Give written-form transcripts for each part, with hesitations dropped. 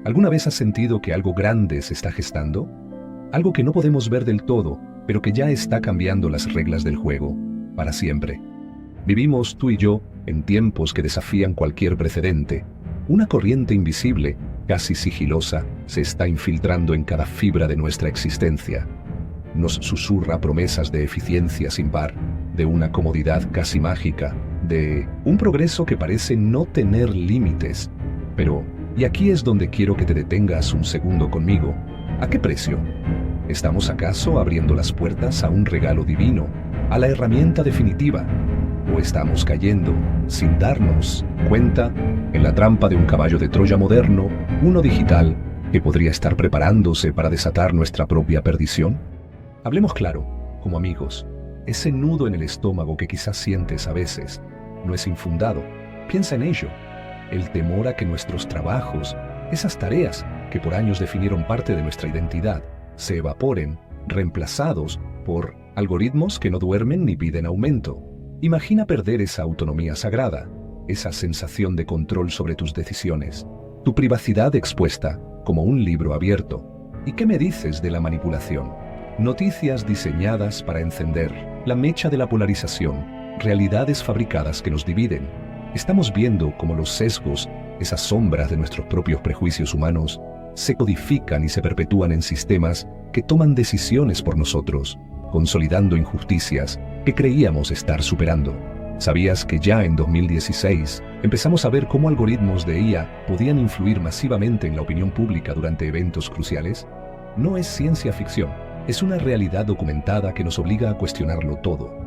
¿Alguna vez has sentido que algo grande se está gestando? Algo que no podemos ver del todo, pero que ya está cambiando las reglas del juego, para siempre. Vivimos, tú y yo, en tiempos que desafían cualquier precedente. Una corriente invisible, casi sigilosa, se está infiltrando en cada fibra de nuestra existencia. Nos susurra promesas de eficiencia sin par, de una comodidad casi mágica, de un progreso que parece no tener límites. Pero, y aquí es donde quiero que te detengas un segundo conmigo, ¿a qué precio? ¿Estamos acaso abriendo las puertas a un regalo divino, a la herramienta definitiva? ¿O estamos cayendo, sin darnos cuenta, en la trampa de un caballo de Troya moderno, uno digital, que podría estar preparándose para desatar nuestra propia perdición? Hablemos claro, como amigos. Ese nudo en el estómago que quizás sientes a veces no es infundado. Piensa en ello. El temor a que nuestros trabajos, esas tareas que por años definieron parte de nuestra identidad, se evaporen, reemplazados por algoritmos que no duermen ni piden aumento. Imagina perder esa autonomía sagrada, esa sensación de control sobre tus decisiones, tu privacidad expuesta como un libro abierto. ¿Y qué me dices de la manipulación? Noticias diseñadas para encender la mecha de la polarización, realidades fabricadas que nos dividen. Estamos viendo cómo los sesgos, esas sombras de nuestros propios prejuicios humanos, se codifican y se perpetúan en sistemas que toman decisiones por nosotros, consolidando injusticias que creíamos estar superando. ¿Sabías que ya en 2016 empezamos a ver cómo algoritmos de IA podían influir masivamente en la opinión pública durante eventos cruciales? No es ciencia ficción, es una realidad documentada que nos obliga a cuestionarlo todo.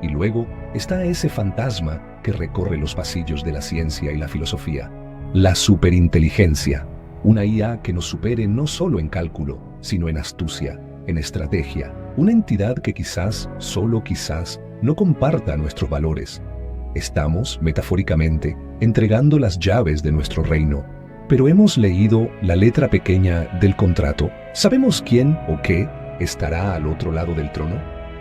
Y luego está ese fantasma que recorre los pasillos de la ciencia y la filosofía, la superinteligencia, una IA que nos supere no solo en cálculo, sino en astucia, en estrategia, una entidad que quizás, solo quizás, no comparta nuestros valores. Estamos, metafóricamente, entregando las llaves de nuestro reino, pero hemos leído la letra pequeña del contrato. ¿Sabemos quién o qué estará al otro lado del trono?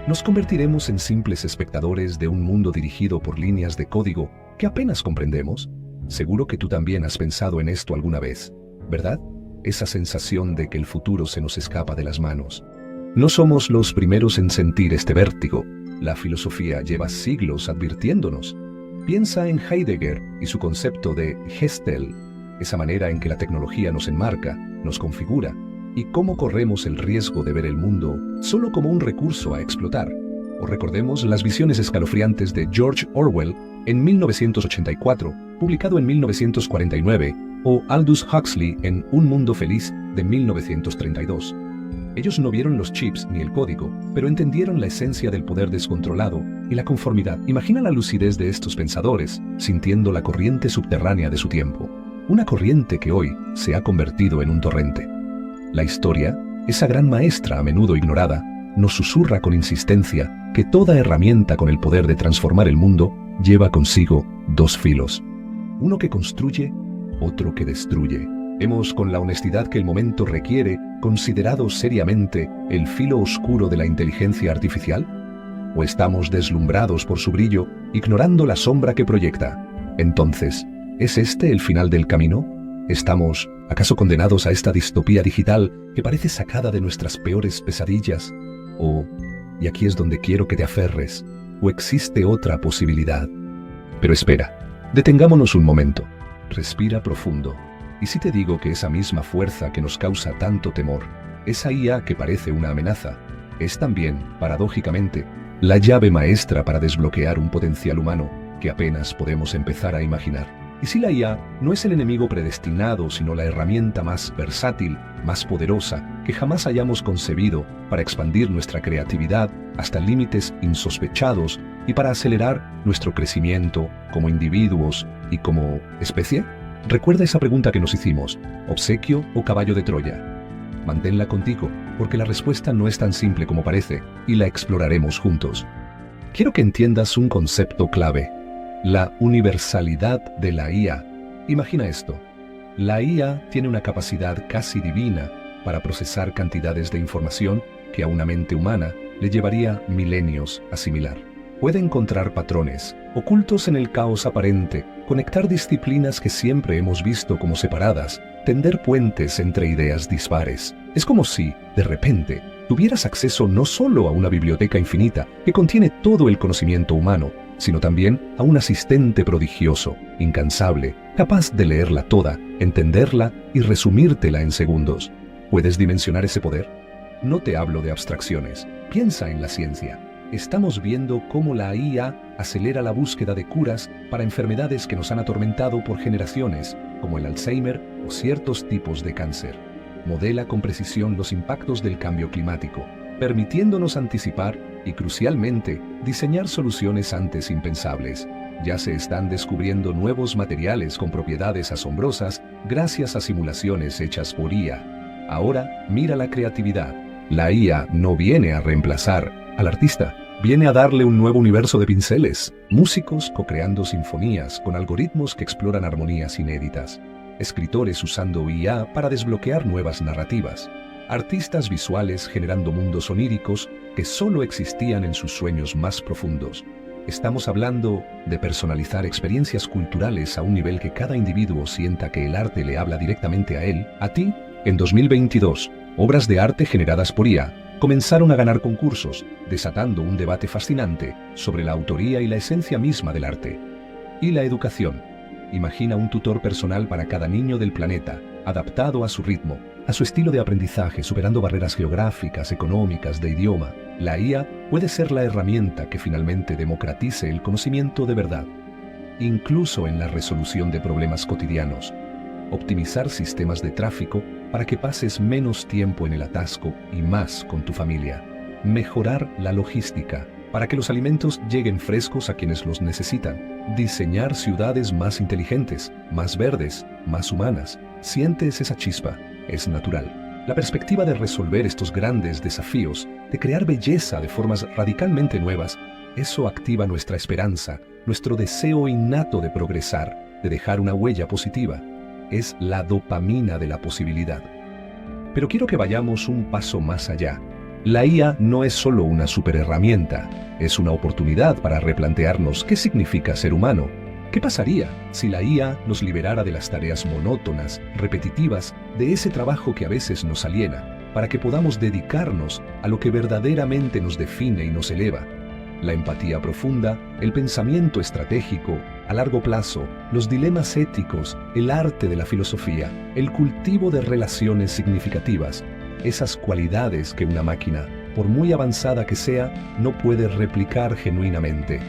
¿Nos convertiremos en simples espectadores de un mundo dirigido por líneas de código que apenas comprendemos? Seguro que tú también has pensado en esto alguna vez, ¿verdad? Esa sensación de que el futuro se nos escapa de las manos. No somos los primeros en sentir este vértigo. La filosofía lleva siglos advirtiéndonos. Piensa en Heidegger y su concepto de Gestel, esa manera en que la tecnología nos enmarca, nos configura, y cómo corremos el riesgo de ver el mundo solo como un recurso a explotar. O recordemos las visiones escalofriantes de George Orwell en 1984, publicado en 1949, o Aldous Huxley en Un Mundo Feliz de 1932. Ellos no vieron los chips ni el código, pero entendieron la esencia del poder descontrolado y la conformidad. Imagina la lucidez de estos pensadores, sintiendo la corriente subterránea de su tiempo. Una corriente que hoy se ha convertido en un torrente. La historia, esa gran maestra a menudo ignorada, nos susurra con insistencia que toda herramienta con el poder de transformar el mundo lleva consigo dos filos. Uno que construye, otro que destruye. ¿Hemos, con la honestidad que el momento requiere, considerado seriamente el filo oscuro de la inteligencia artificial? ¿O estamos deslumbrados por su brillo, ignorando la sombra que proyecta? Entonces, ¿es este el final del camino? ¿Estamos, acaso, condenados a esta distopía digital que parece sacada de nuestras peores pesadillas? ¿O, y aquí es donde quiero que te aferres, o existe otra posibilidad? Pero espera, detengámonos un momento. Respira profundo. ¿Y si te digo que esa misma fuerza que nos causa tanto temor, esa IA que parece una amenaza, es también, paradójicamente, la llave maestra para desbloquear un potencial humano que apenas podemos empezar a imaginar? ¿Y si la IA no es el enemigo predestinado, sino la herramienta más versátil, más poderosa que jamás hayamos concebido para expandir nuestra creatividad hasta límites insospechados y para acelerar nuestro crecimiento como individuos y como especie? Recuerda esa pregunta que nos hicimos, ¿obsequio o caballo de Troya? Manténla contigo, porque la respuesta no es tan simple como parece, y la exploraremos juntos. Quiero que entiendas un concepto clave: la universalidad de la IA. Imagina esto: la IA tiene una capacidad casi divina para procesar cantidades de información que a una mente humana le llevaría milenios asimilar. Puede encontrar patrones ocultos en el caos aparente, conectar disciplinas que siempre hemos visto como separadas, tender puentes entre ideas dispares. Es como si, de repente, tuvieras acceso no solo a una biblioteca infinita que contiene todo el conocimiento humano, sino también a un asistente prodigioso, incansable, capaz de leerla toda, entenderla y resumírtela en segundos. ¿Puedes dimensionar ese poder? No te hablo de abstracciones. Piensa en la ciencia. Estamos viendo cómo la IA acelera la búsqueda de curas para enfermedades que nos han atormentado por generaciones, como el Alzheimer o ciertos tipos de cáncer. Modela con precisión los impactos del cambio climático, permitiéndonos anticipar y, crucialmente, diseñar soluciones antes impensables. Ya se están descubriendo nuevos materiales con propiedades asombrosas gracias a simulaciones hechas por IA. Ahora, mira la creatividad. La IA no viene a reemplazar al artista, viene a darle un nuevo universo de pinceles, músicos co-creando sinfonías con algoritmos que exploran armonías inéditas, escritores usando IA para desbloquear nuevas narrativas, artistas visuales generando mundos oníricos que solo existían en sus sueños más profundos. Estamos hablando de personalizar experiencias culturales a un nivel que cada individuo sienta que el arte le habla directamente a él, a ti. En 2022, obras de arte generadas por IA comenzaron a ganar concursos, desatando un debate fascinante sobre la autoría y la esencia misma del arte. Y la educación. Imagina un tutor personal para cada niño del planeta, adaptado a su ritmo, a su estilo de aprendizaje, superando barreras geográficas, económicas, de idioma. La IA puede ser la herramienta que finalmente democratice el conocimiento de verdad, incluso en la resolución de problemas cotidianos. Optimizar sistemas de tráfico para que pases menos tiempo en el atasco y más con tu familia. Mejorar la logística para que los alimentos lleguen frescos a quienes los necesitan. Diseñar ciudades más inteligentes, más verdes, más humanas. Sientes esa chispa, es natural. La perspectiva de resolver estos grandes desafíos, de crear belleza de formas radicalmente nuevas, eso activa nuestra esperanza, nuestro deseo innato de progresar, de dejar una huella positiva. Es la dopamina de la posibilidad. Pero quiero que vayamos un paso más allá. La IA no es solo una superherramienta, es una oportunidad para replantearnos qué significa ser humano. ¿Qué pasaría si la IA nos liberara de las tareas monótonas, repetitivas, de ese trabajo que a veces nos aliena, para que podamos dedicarnos a lo que verdaderamente nos define y nos eleva? La empatía profunda, el pensamiento estratégico, a largo plazo, los dilemas éticos, el arte de la filosofía, el cultivo de relaciones significativas, esas cualidades que una máquina, por muy avanzada que sea, no puede replicar genuinamente.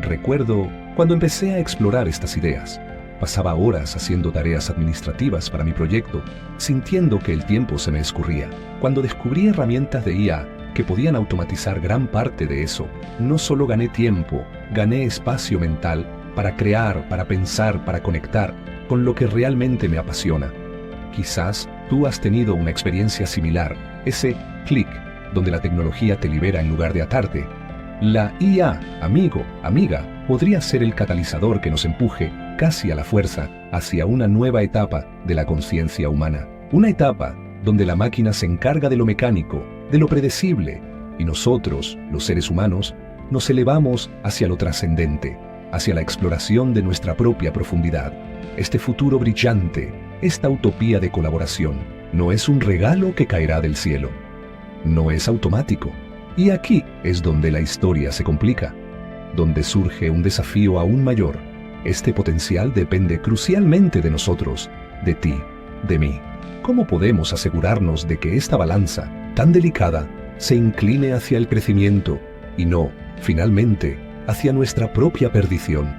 Recuerdo cuando empecé a explorar estas ideas. Pasaba horas haciendo tareas administrativas para mi proyecto, sintiendo que el tiempo se me escurría. Cuando descubrí herramientas de IA que podían automatizar gran parte de eso, no solo gané tiempo, gané espacio mental para crear, para pensar, para conectar con lo que realmente me apasiona. Quizás tú has tenido una experiencia similar, ese clic donde la tecnología te libera en lugar de atarte. La IA, amigo, amiga, podría ser el catalizador que nos empuje, casi a la fuerza, hacia una nueva etapa de la conciencia humana. Una etapa donde la máquina se encarga de lo mecánico, de lo predecible, y nosotros, los seres humanos, nos elevamos hacia lo trascendente, hacia la exploración de nuestra propia profundidad. Este futuro brillante, esta utopía de colaboración, no es un regalo que caerá del cielo. No es automático. Y aquí es donde la historia se complica, donde surge un desafío aún mayor. Este potencial depende crucialmente de nosotros, de ti, de mí. ¿Cómo podemos asegurarnos de que esta balanza, tan delicada, se incline hacia el crecimiento y no, finalmente, hacia nuestra propia perdición?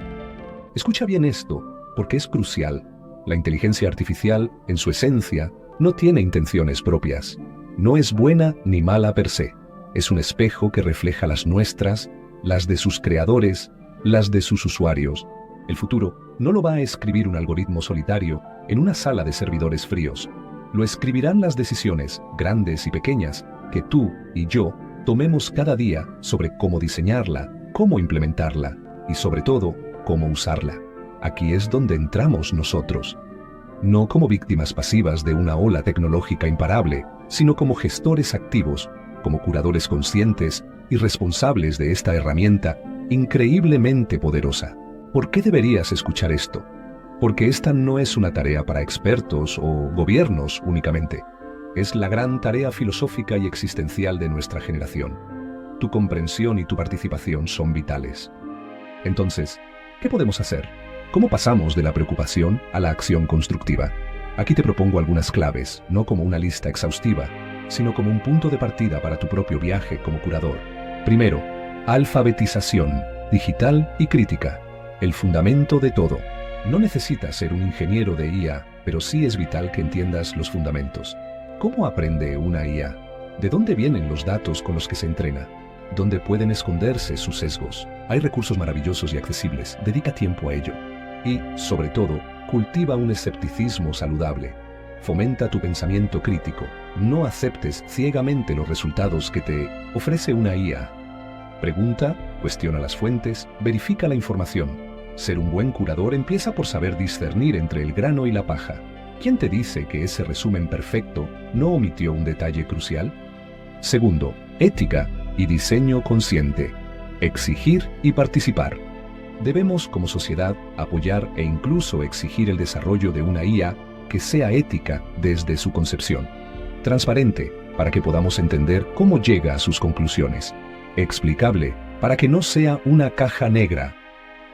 Escucha bien esto, porque es crucial. La inteligencia artificial, en su esencia, no tiene intenciones propias. No es buena ni mala per se. Es un espejo que refleja las nuestras, las de sus creadores, las de sus usuarios. El futuro no lo va a escribir un algoritmo solitario en una sala de servidores fríos. Lo escribirán las decisiones, grandes y pequeñas, que tú y yo tomemos cada día sobre cómo diseñarla, cómo implementarla y, sobre todo, cómo usarla. Aquí es donde entramos nosotros. No como víctimas pasivas de una ola tecnológica imparable, sino como gestores activos, como curadores conscientes y responsables de esta herramienta increíblemente poderosa. ¿Por qué deberías escuchar esto? Porque esta no es una tarea para expertos o gobiernos únicamente. Es la gran tarea filosófica y existencial de nuestra generación. Tu comprensión y tu participación son vitales. Entonces, ¿qué podemos hacer? ¿Cómo pasamos de la preocupación a la acción constructiva? Aquí te propongo algunas claves, no como una lista exhaustiva, sino como un punto de partida para tu propio viaje como curador. Primero, alfabetización, digital y crítica. El fundamento de todo. No necesitas ser un ingeniero de IA, pero sí es vital que entiendas los fundamentos. ¿Cómo aprende una IA? ¿De dónde vienen los datos con los que se entrena? ¿Dónde pueden esconderse sus sesgos? Hay recursos maravillosos y accesibles, dedica tiempo a ello. Y, sobre todo, cultiva un escepticismo saludable. Fomenta tu pensamiento crítico. No aceptes ciegamente los resultados que te ofrece una IA. Pregunta, cuestiona las fuentes, verifica la información. Ser un buen curador empieza por saber discernir entre el grano y la paja. ¿Quién te dice que ese resumen perfecto no omitió un detalle crucial? Segundo, ética y diseño consciente. Exigir y participar. Debemos, como sociedad, apoyar e incluso exigir el desarrollo de una IA que sea ética desde su concepción. Transparente, para que podamos entender cómo llega a sus conclusiones. Explicable, para que no sea una caja negra.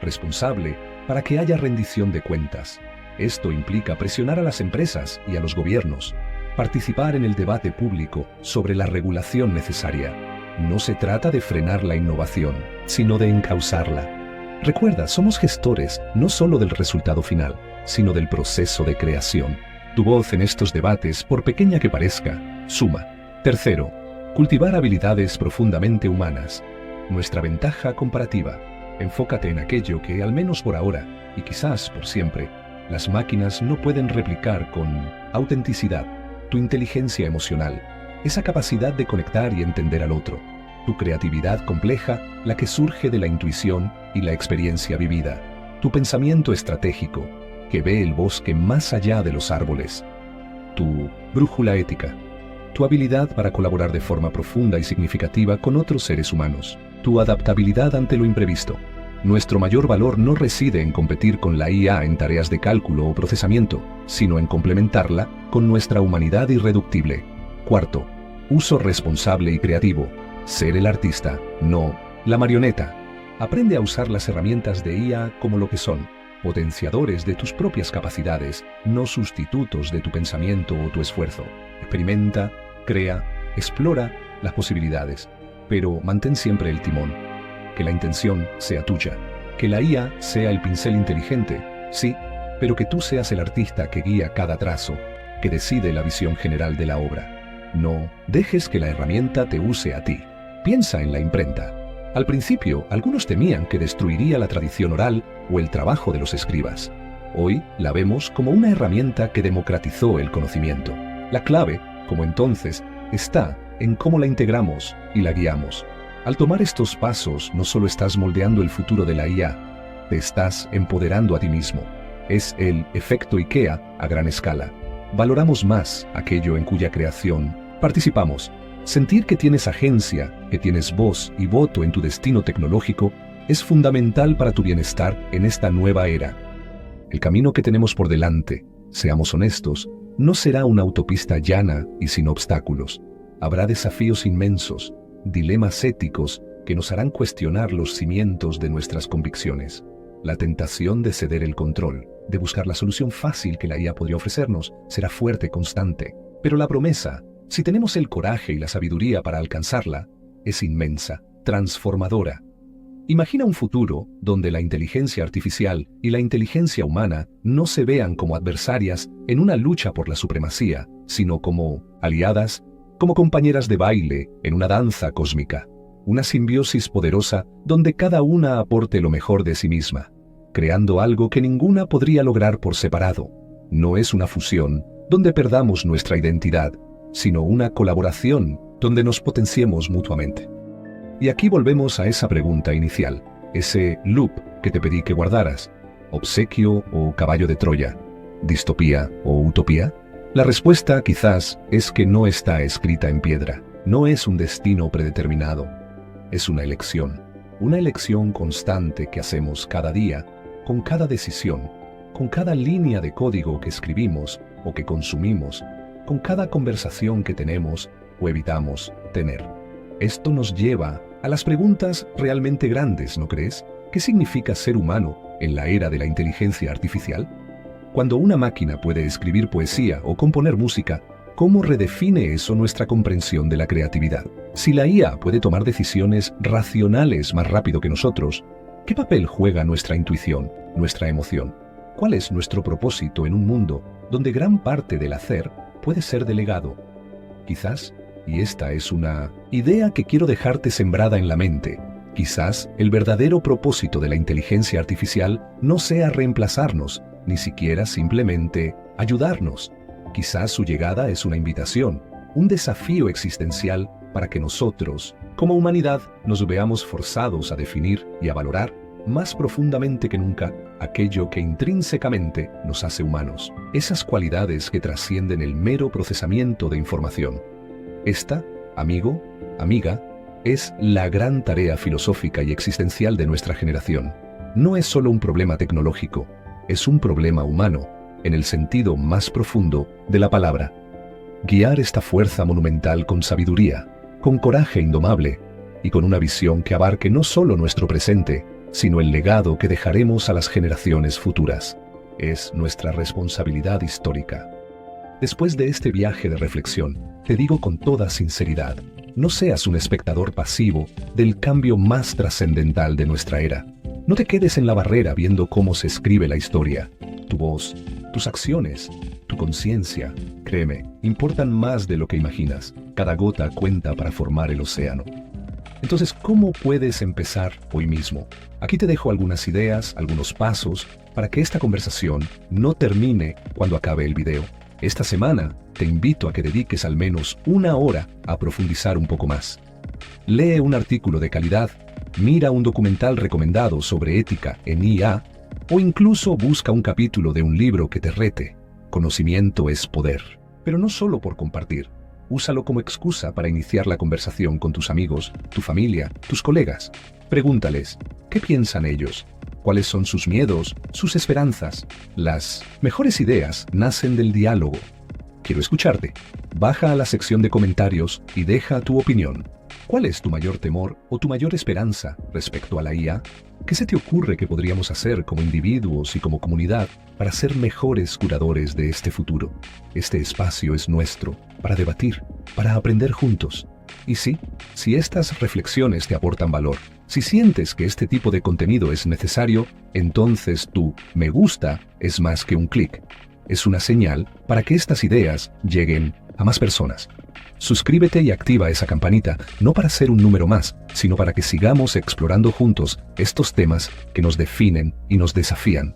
Responsable, para que haya rendición de cuentas. Esto implica presionar a las empresas y a los gobiernos, participar en el debate público sobre la regulación necesaria. No se trata de frenar la innovación, sino de encauzarla. Recuerda, somos gestores no solo del resultado final, sino del proceso de creación. Tu voz en estos debates, por pequeña que parezca, suma. Tercero, cultivar habilidades profundamente humanas. Nuestra ventaja comparativa. Enfócate en aquello que, al menos por ahora, y quizás por siempre, las máquinas no pueden replicar con autenticidad. Tu inteligencia emocional, esa capacidad de conectar y entender al otro. Tu creatividad compleja, la que surge de la intuición y la experiencia vivida. Tu pensamiento estratégico, que ve el bosque más allá de los árboles. Tu brújula ética. Tu habilidad para colaborar de forma profunda y significativa con otros seres humanos. Tu adaptabilidad ante lo imprevisto. Nuestro mayor valor no reside en competir con la IA en tareas de cálculo o procesamiento, sino en complementarla con nuestra humanidad irreductible. Cuarto, uso responsable y creativo. Ser el artista, no la marioneta. Aprende a usar las herramientas de IA como lo que son, potenciadores de tus propias capacidades, no sustitutos de tu pensamiento o tu esfuerzo. Experimenta, crea, explora las posibilidades. Pero mantén siempre el timón. Que la intención sea tuya. Que la IA sea el pincel inteligente, sí, pero que tú seas el artista que guía cada trazo, que decide la visión general de la obra. No dejes que la herramienta te use a ti. Piensa en la imprenta. Al principio, algunos temían que destruiría la tradición oral o el trabajo de los escribas. Hoy la vemos como una herramienta que democratizó el conocimiento. La clave, como entonces, está en cómo la integramos y la guiamos. Al tomar estos pasos, no solo estás moldeando el futuro de la IA, te estás empoderando a ti mismo. Es el efecto IKEA a gran escala. Valoramos más aquello en cuya creación participamos. Sentir que tienes agencia, que tienes voz y voto en tu destino tecnológico, es fundamental para tu bienestar en esta nueva era. El camino que tenemos por delante, seamos honestos, no será una autopista llana y sin obstáculos. Habrá desafíos inmensos, dilemas éticos que nos harán cuestionar los cimientos de nuestras convicciones. La tentación de ceder el control, de buscar la solución fácil que la IA podría ofrecernos, será fuerte y constante. Pero la promesa, si tenemos el coraje y la sabiduría para alcanzarla, es inmensa, transformadora. Imagina un futuro donde la inteligencia artificial y la inteligencia humana no se vean como adversarias en una lucha por la supremacía, sino como aliadas, como compañeras de baile en una danza cósmica. Una simbiosis poderosa donde cada una aporte lo mejor de sí misma, creando algo que ninguna podría lograr por separado. No es una fusión donde perdamos nuestra identidad, sino una colaboración donde nos potenciemos mutuamente. Y aquí volvemos a esa pregunta inicial, ese loop que te pedí que guardaras. ¿Obsequio o caballo de Troya? ¿Distopía o utopía? La respuesta quizás es que no está escrita en piedra, no es un destino predeterminado. Es una elección constante que hacemos cada día, con cada decisión, con cada línea de código que escribimos o que consumimos, con cada conversación que tenemos o evitamos tener. Esto nos lleva a las preguntas realmente grandes, ¿no crees? ¿Qué significa ser humano en la era de la inteligencia artificial? Cuando una máquina puede escribir poesía o componer música, ¿cómo redefine eso nuestra comprensión de la creatividad? Si la IA puede tomar decisiones racionales más rápido que nosotros, ¿qué papel juega nuestra intuición, nuestra emoción? ¿Cuál es nuestro propósito en un mundo donde gran parte del hacer puede ser delegado? Quizás, y esta es una idea que quiero dejarte sembrada en la mente, quizás el verdadero propósito de la inteligencia artificial no sea reemplazarnos, ni siquiera simplemente ayudarnos. Quizás su llegada es una invitación, un desafío existencial para que nosotros, como humanidad, nos veamos forzados a definir y a valorar más profundamente que nunca aquello que intrínsecamente nos hace humanos, esas cualidades que trascienden el mero procesamiento de información. Esta, amigo, amiga, es la gran tarea filosófica y existencial de nuestra generación. No es solo un problema tecnológico, es un problema humano, en el sentido más profundo de la palabra. Guiar esta fuerza monumental con sabiduría, con coraje indomable y con una visión que abarque no solo nuestro presente, sino el legado que dejaremos a las generaciones futuras. Es nuestra responsabilidad histórica. Después de este viaje de reflexión, te digo con toda sinceridad, no seas un espectador pasivo del cambio más trascendental de nuestra era. No te quedes en la barrera viendo cómo se escribe la historia. Tu voz, tus acciones, tu conciencia, créeme, importan más de lo que imaginas. Cada gota cuenta para formar el océano. Entonces, ¿cómo puedes empezar hoy mismo? Aquí te dejo algunas ideas, algunos pasos, para que esta conversación no termine cuando acabe el video. Esta semana te invito a que dediques al menos una hora a profundizar un poco más. Lee un artículo de calidad, mira un documental recomendado sobre ética en IA, o incluso busca un capítulo de un libro que te rete. Conocimiento es poder, pero no solo por compartir. Úsalo como excusa para iniciar la conversación con tus amigos, tu familia, tus colegas. Pregúntales, ¿qué piensan ellos? ¿Cuáles son sus miedos, sus esperanzas? Las mejores ideas nacen del diálogo. Quiero escucharte. Baja a la sección de comentarios y deja tu opinión. ¿Cuál es tu mayor temor o tu mayor esperanza respecto a la IA? ¿Qué se te ocurre que podríamos hacer como individuos y como comunidad para ser mejores curadores de este futuro? Este espacio es nuestro, para debatir, para aprender juntos. Y sí, si estas reflexiones te aportan valor, si sientes que este tipo de contenido es necesario, entonces tu me gusta es más que un clic. Es una señal para que estas ideas lleguen a más personas. Suscríbete y activa esa campanita, no para ser un número más, sino para que sigamos explorando juntos estos temas que nos definen y nos desafían.